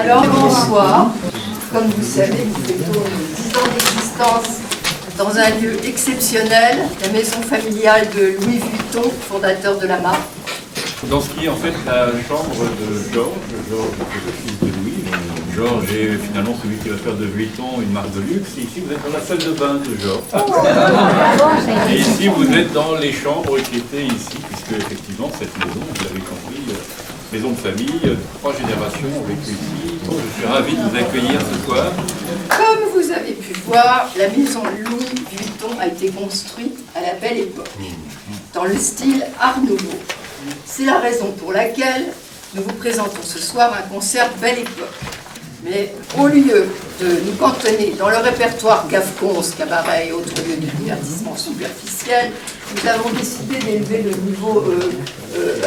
Alors bonsoir, comme vous savez, nous fêtons 10 ans d'existence dans un lieu exceptionnel, la maison familiale de Louis Vuitton, fondateur de la marque. Dans ce qui est en fait la chambre de Georges est le fils de Louis. Georges est finalement celui qui va faire de Vuitton une marque de luxe. Et ici vous êtes dans la salle de bain de Georges. Et ici vous êtes dans les chambres qui étaient ici, puisque effectivement cette maison, vous l'avez compris, maison de famille, 3 générations ont vécu ici. Donc, je suis ravi de vous accueillir ce soir. Comme vous avez pu voir, la maison Louis Vuitton a été construite à la Belle Époque, dans le style Art Nouveau. C'est la raison pour laquelle nous vous présentons ce soir un concert Belle Époque. Mais au lieu de nous cantonner dans le répertoire Gafconce, cabaret et autres lieux de divertissement superficiel, nous avons décidé d'élever le niveau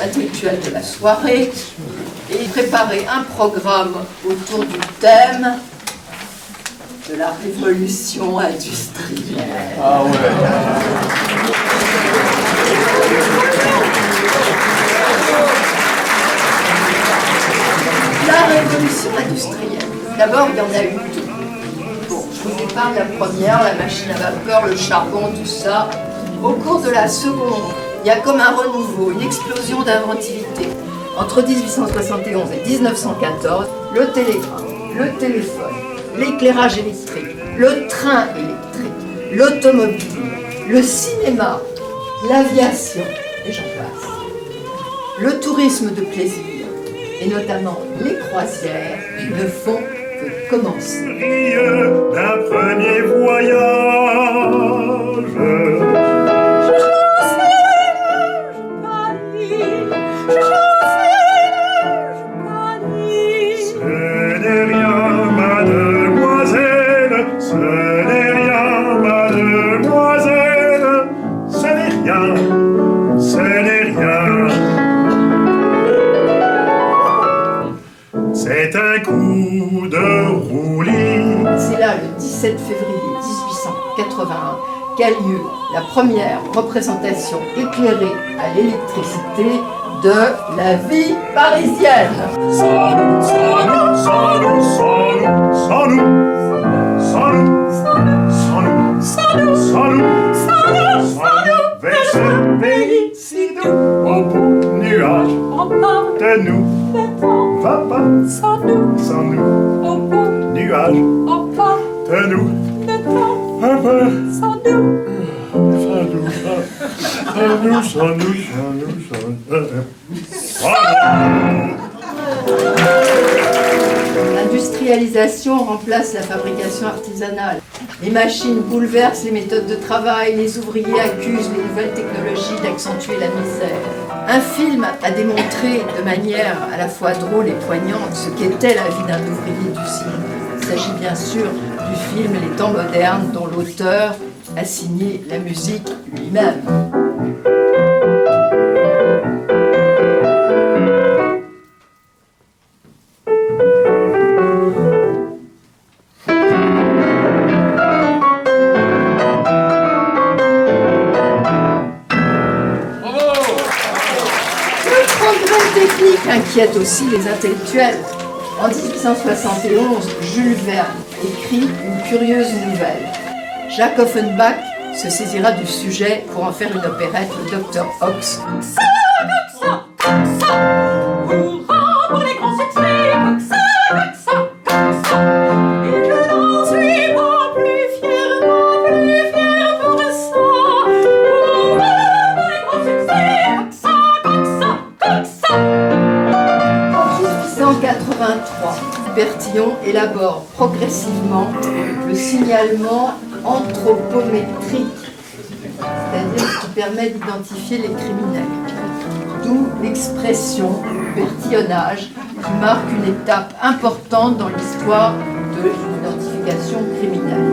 intellectuel de la soirée et préparer un programme autour du thème de la révolution industrielle. Ah ouais. La révolution industrielle. D'abord, il y en a eu deux. Bon, je vous épargne la première, la machine à vapeur, le charbon, tout ça. Au cours de la seconde, il y a comme un renouveau, une explosion d'inventivité. Entre 1871 et 1914, le télégramme, le téléphone, l'éclairage électrique, le train électrique, l'automobile, le cinéma, l'aviation, et j'en passe. Le tourisme de plaisir, et notamment les croisières, ne font que commencer. D'un premier voyage. Ce n'est rien, mademoiselle, ce n'est rien, mademoiselle, ce n'est rien, ce n'est rien. C'est un coup de roulis. C'est là, le 17 février 1881, qu'a lieu la première représentation éclairée à l'électricité de la vie parisienne. Sans nous, sans nous, sans nous, sans nous, sans nous, sans nous, sans nous, sans nous, sans nous, vers ce pays si doux, au beau nuage de nous, va pas sans nous, au beau nuage de nous, va pas sans nous, sans nous. L'industrialisation remplace la fabrication artisanale. Les machines bouleversent les méthodes de travail, les ouvriers accusent les nouvelles technologies d'accentuer la misère. Un film a démontré de manière à la fois drôle et poignante ce qu'était la vie d'un ouvrier d'usine. Il s'agit bien sûr du film Les temps modernes dont l'auteur a signé la musique lui-même. Inquiète aussi les intellectuels. En 1871, Jules Verne écrit une curieuse nouvelle. Jacques Offenbach se saisira du sujet pour en faire une opérette, le Dr Ox. Bertillon élabore progressivement le signalement anthropométrique, c'est-à-dire qui permet d'identifier les criminels. D'où l'expression bertillonnage qui marque une étape importante dans l'histoire de l'identification criminelle.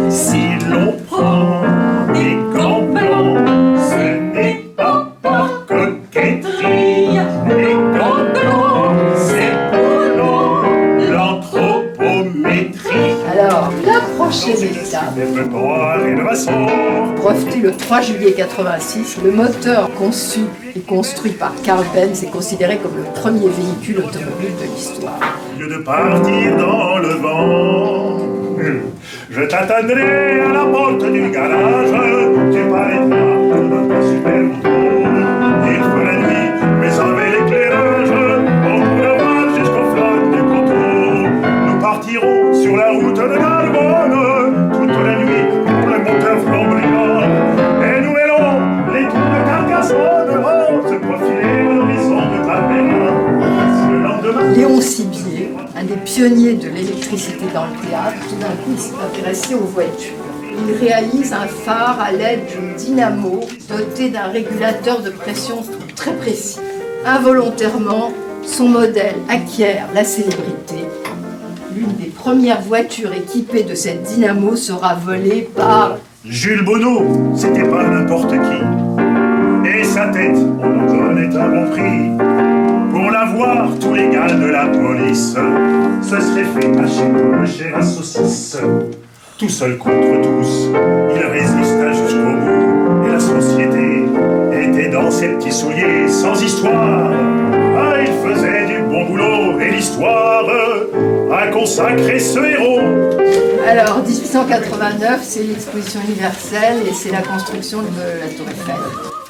Si l'on prend des gants blancs, ce n'est pas par coquetterie. Les gants prochaine étape. Breveté Breveté le 3 juillet 86, le moteur conçu et construit par Carl Benz est considéré comme le premier véhicule automobile de l'histoire. Au lieu de partir dans le vent, je t'attendrai à la porte du garage. Tu paraîtras dans notre super moto. Il faut la nuit, mais avec l'éclairage, on pourra voir jusqu'au flanc du coteau. Nous partirons sur la route de Narbonne toute la nuit pour le moteur flamboyant. Et nous mêlons les trous de Carcassonne, se profiler à l'horizon de Tarbes. Le lendemain, Léon Sibier, un des pionniers de l'électricité dans le théâtre, tout d'un coup il s'est intéressé aux voitures. Il réalise un phare à l'aide d'une dynamo doté d'un régulateur de pression très précis. Involontairement, son modèle acquiert la célébrité. L'une des premières voitures équipées de cette dynamo sera volée par Jules Bonneau, c'était pas n'importe qui. Et sa tête, on en connaît un bon prix. Pour la voir, tous les gars de la police se seraient fait hacher comme chair à saucisse. Tout seul contre tous, il résista jusqu'au bout. Et la société était dans ses petits souliers sans histoire. Ah, il faisait du bon boulot et l'histoire a consacré ce héros. Alors, 1889, c'est l'exposition universelle et c'est la construction de la Tour Eiffel.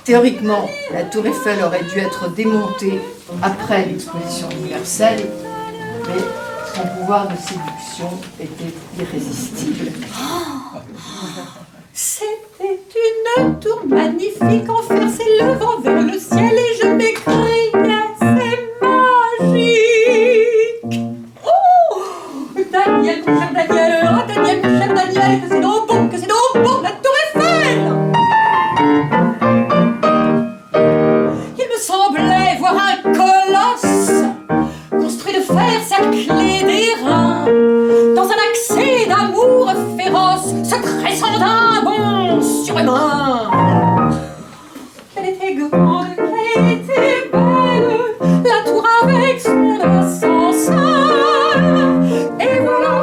Théoriquement, la Tour Eiffel aurait dû être démontée après l'exposition universelle, mais son pouvoir de séduction était irrésistible. C'était une tour magnifique en fer s'élevant vers le ciel et je m'écriais, c'est magique. Oh, Daniel, mon cher Daniel, ah Daniel, mon cher Daniel, que c'est donc bon, la tour Eiffel. Il me semblait voir un colosse construit de fer cerclé d'airain dans un accès d'amour féroce, se tressant d'un bond surhumain. Qu'elle était grande, qu'elle était belle, la tour avec son ascenseur. Et voilà,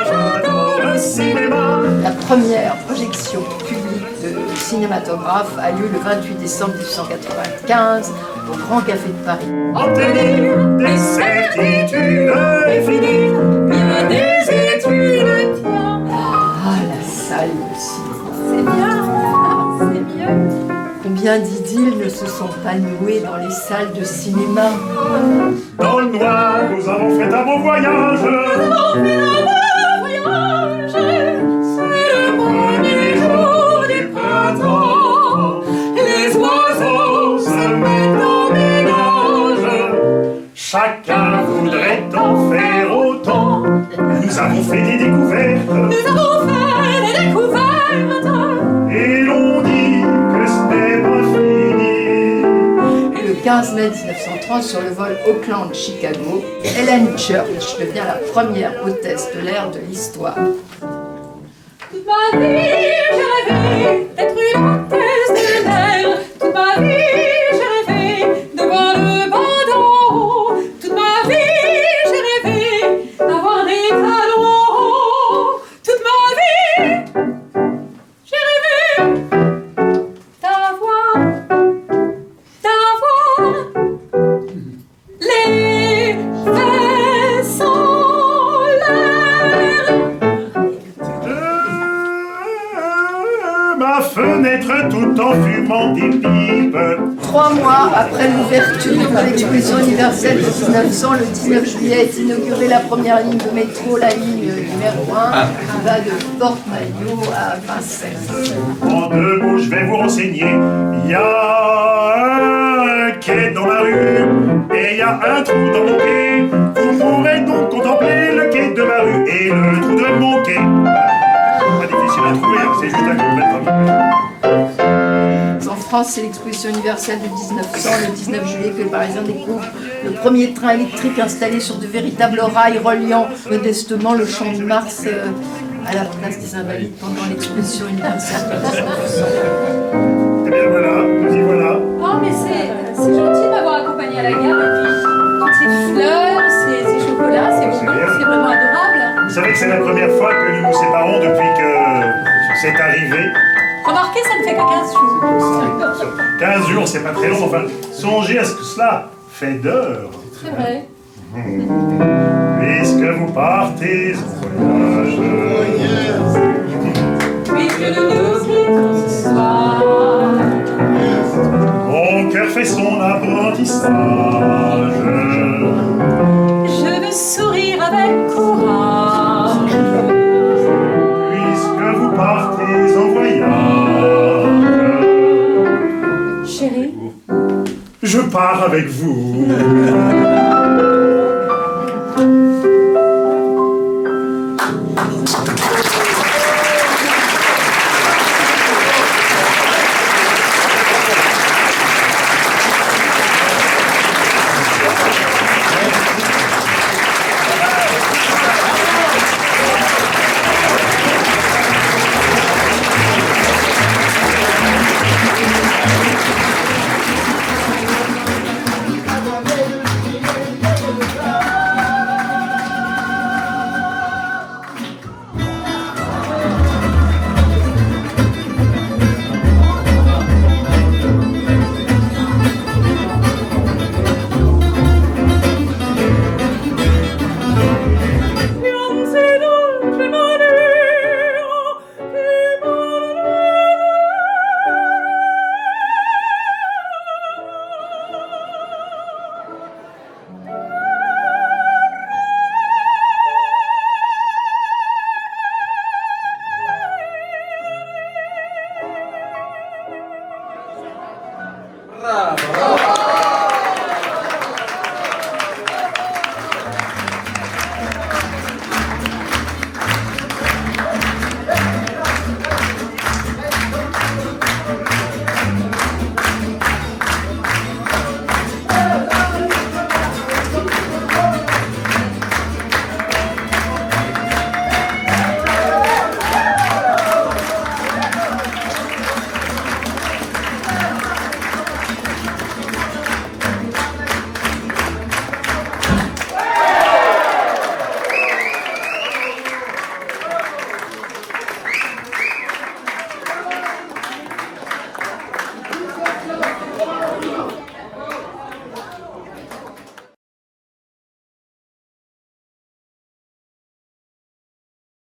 j'adore le cinéma. La première projection publique de cinématographe a lieu le 28 décembre 1895 au Grand Café de Paris. Obtenir des certitudes et finir Mieux des études, tiens. Ah, la salle de cinéma. C'est bien, c'est mieux. Combien d'idylles ne se sont pas nouées dans les salles de cinéma? dans le noir. Nous avons fait un beau voyage. On fait un beau voyage, c'est le premier jour du printemps. Les oiseaux se mettent en ménage. Chacun voudrait en faire autant. Nous avons fait des découvertes. Nous avons fait des découvertes. Et l'on dit que ce n'est pas fini. Et le 15 mai 1930, sur le vol Auckland-Chicago, Helen Church devient la première hôtesse de l'air de l'histoire. Toute ma vie, j'ai rêvé d'être une hôtesse de l'air. Toute ma vie, j'ai rêvé de voir le bandeau. Toute ma vie, j'ai rêvé d'avoir des talons. Toute ma vie, j'ai rêvé d'avoir les fesses en l'air. Ma fenêtre tout en fumant des pipes. 3 mois après l'ouverture de l'exposition universelle de 1900, le 19 juillet est inaugurée la première ligne de métro, la ligne numéro 1, qui va de Porte-Maillot à Vincennes. En 2 mots, je vais vous renseigner. Il y a un quai dans la rue et il y a un trou dans mon quai. Vous pourrez donc contempler le quai de ma rue et le trou de mon quai. Pas difficile à trouver, hein, c'est juste à comprendre. En France, c'est l'exposition universelle de 1900, le 19 juillet, que les Parisiens découvrent le premier train électrique installé sur de véritables rails reliant modestement le Champ de Mars à la place des Invalides pendant l'exposition universelle de 1900. Eh bien voilà, nous y voilà. Oh, mais c'est gentil de m'avoir accompagné à la gare. Et puis, toutes ces fleurs, ces chocolats, ces bonbons, c'est vraiment adorable. Vous savez que c'est la première fois que nous nous séparons depuis que c'est arrivé. Remarquez, ça ne fait que 15 jours. 15 jours, c'est pas très long, enfin, songez à ce que cela fait d'heures. C'est vrai. Puisque vous partez en voyage, Puisque nous nous quittons ce soir, mon cœur fait son apprentissage. je veux sourire avec courage. Puisque vous partez en voyage, Chérie, je pars avec vous.